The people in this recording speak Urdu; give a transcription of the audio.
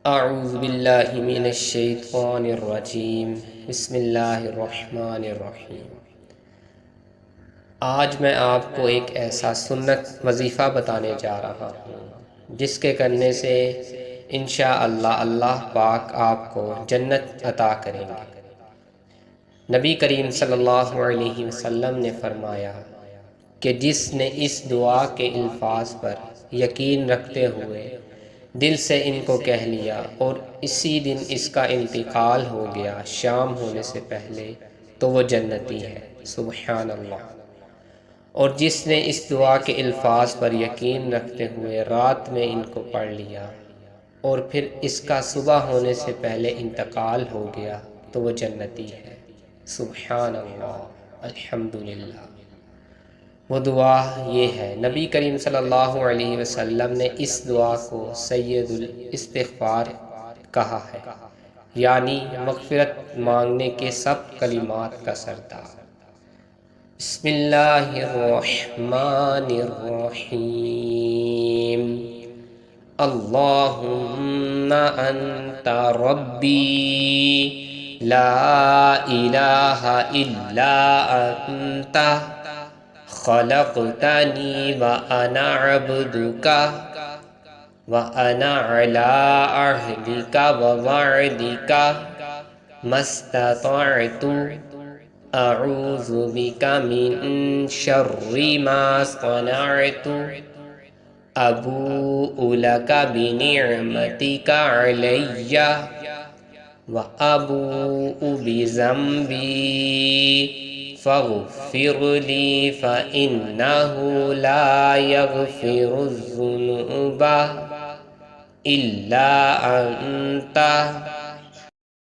اعوذ باللہ من الشیطان الرجیم بسم اللہ الرحمن الرحیم۔ آج میں آپ کو ایک ایسا سنت وظیفہ بتانے جا رہا ہوں جس کے کرنے سے انشاءاللہ اللہ پاک آپ کو جنت عطا کریں گے۔ نبی کریم صلی اللہ علیہ وسلم نے فرمایا کہ جس نے اس دعا کے الفاظ پر یقین رکھتے ہوئے دل سے ان کو کہہ لیا اور اسی دن اس کا انتقال ہو گیا شام ہونے سے پہلے، تو وہ جنتی ہے۔ سبحان اللہ۔ اور جس نے اس دعا کے الفاظ پر یقین رکھتے ہوئے رات میں ان کو پڑھ لیا اور پھر اس کا صبح ہونے سے پہلے انتقال ہو گیا تو وہ جنتی ہے۔ سبحان اللہ، الحمدللہ۔ وہ دعا یہ ہے، نبی کریم صلی اللہ علیہ وسلم نے اس دعا کو سید الاستغفار کہا ہے، یعنی مغفرت مانگنے کے سب کلمات کا سردار۔ بسم اللہ الرحمن الرحیم۔ اللہم انت ربی لا الہ الا انت خلقتنی وانا عبدک وانا علی عہدک ووعدک ما استطعت اعوذ بک من شر ما صنعت ابوء لک بنعمتک علی وابوء بذنبی فاغفر لی فإنہ لا یغفر الذنوب الا انت